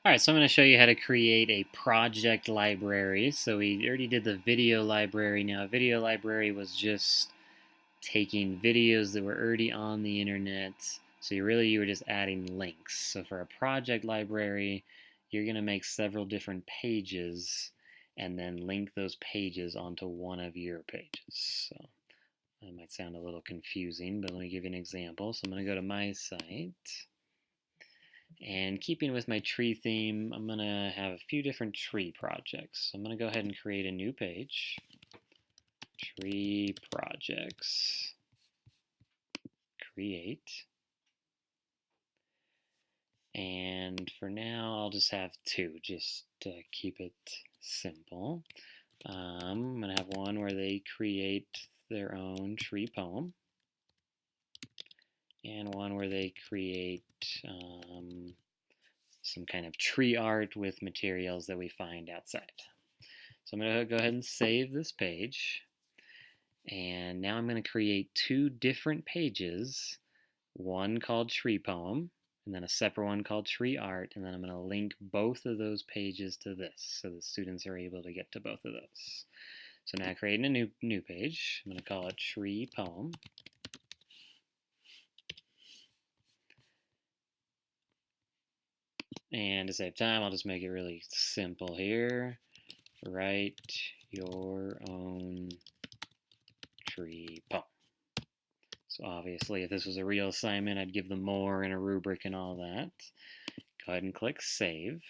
Alright, so I'm going to show you how to create a project library. So we already did the video library. Now, a video library was just taking videos that were already on the internet. So you were just adding links. So for a project library, you're going to make several different pages and then link those pages onto one of your pages. So that might sound a little confusing, but let me give you an example. So I'm going to go to my site. And keeping with my tree theme, I'm going to have a few different tree projects. So I'm going to go ahead and create a new page. Tree projects. Create. And for now, I'll just have two, just to keep it simple. I'm going to have one where they create their own tree poem. And one where they create some kind of tree art with materials that we find outside. So I'm going to go ahead and save this page. And now I'm going to create two different pages, one called Tree Poem, and then a separate one called Tree Art, and then I'm going to link both of those pages to this so the students are able to get to both of those. So now creating a new page, I'm going to call it Tree Poem. And to save time, I'll just make it really simple here. Write your own tree poem. So obviously, if this was a real assignment, I'd give them more and a rubric and all that. Go ahead and click Save.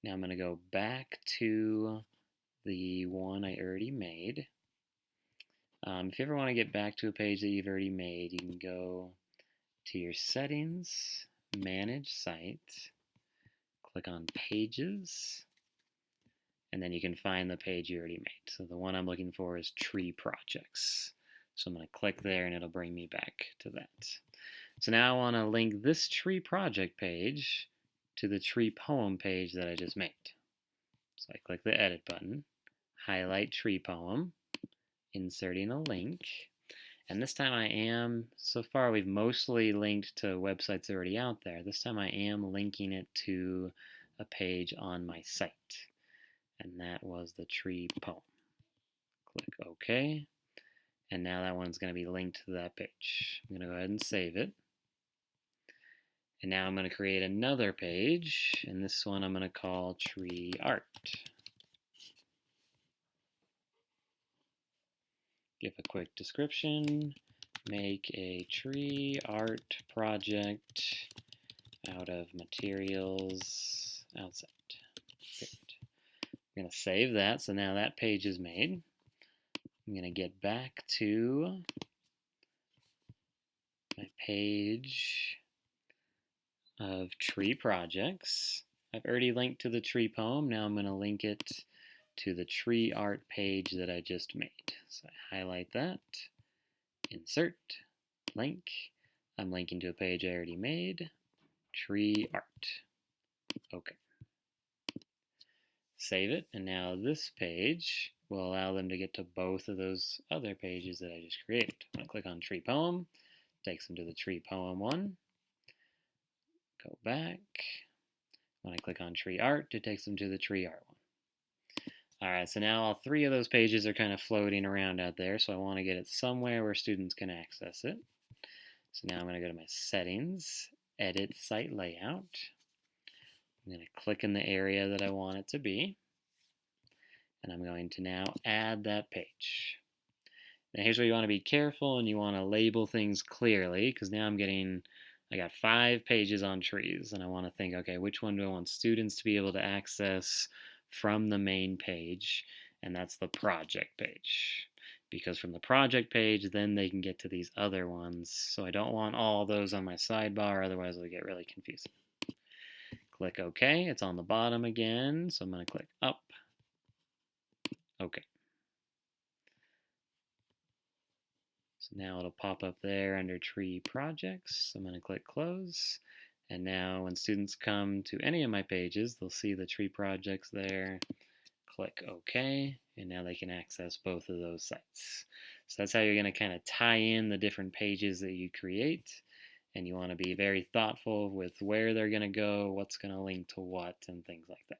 Now I'm going to go back to the one I already made. If you ever want to get back to a page that you've already made, you can go to your Settings, Manage Site, click on Pages, and then you can find the page you already made. So the one I'm looking for is Tree Projects. So I'm going to click there and it'll bring me back to that. So now I want to link this tree project page to the tree poem page that I just made. So I click the edit button, highlight tree poem, inserting a link. And this time so far we've mostly linked to websites already out there. This time I am linking it to a page on my site. And that was the tree poem. Click OK. And now that one's going to be linked to that page. I'm going to go ahead and save it. And now I'm going to create another page, and this one I'm going to call Tree Art. Give a quick description. Make a tree art project out of materials outside. Good. I'm going to save that, so now that page is made. I'm going to get back to my page of tree projects. I've already linked to the tree poem. Now I'm going to link it to the tree art page that I just made. So I highlight that, insert, link. I'm linking to a page I already made, tree art. Okay. Save it, and now this page will allow them to get to both of those other pages that I just created. I'm going to click on tree poem, takes them to the tree poem one. Go back. When I click on tree art, it takes them to the tree art one. Alright, so now all three of those pages are kind of floating around out there, so I want to get it somewhere where students can access it. So now I'm going to go to my settings, edit site layout. I'm going to click in the area that I want it to be, and I'm going to now add that page. Now here's where you want to be careful and you want to label things clearly, because now I got 5 pages on trees, and I want to think, okay, which one do I want students to be able to access from the main page? And that's the project page. Because from the project page, then they can get to these other ones. So I don't want all those on my sidebar, otherwise it'll get really confusing. Click OK. It's on the bottom again, so I'm going to click up. OK. So now it'll pop up there under Tree Projects. I'm going to click Close. And now when students come to any of my pages, they'll see the Tree Projects there. Click OK, and now they can access both of those sites. So that's how you're going to kind of tie in the different pages that you create And you want to be very thoughtful with where they're going to go, what's going to link to what, and things like that.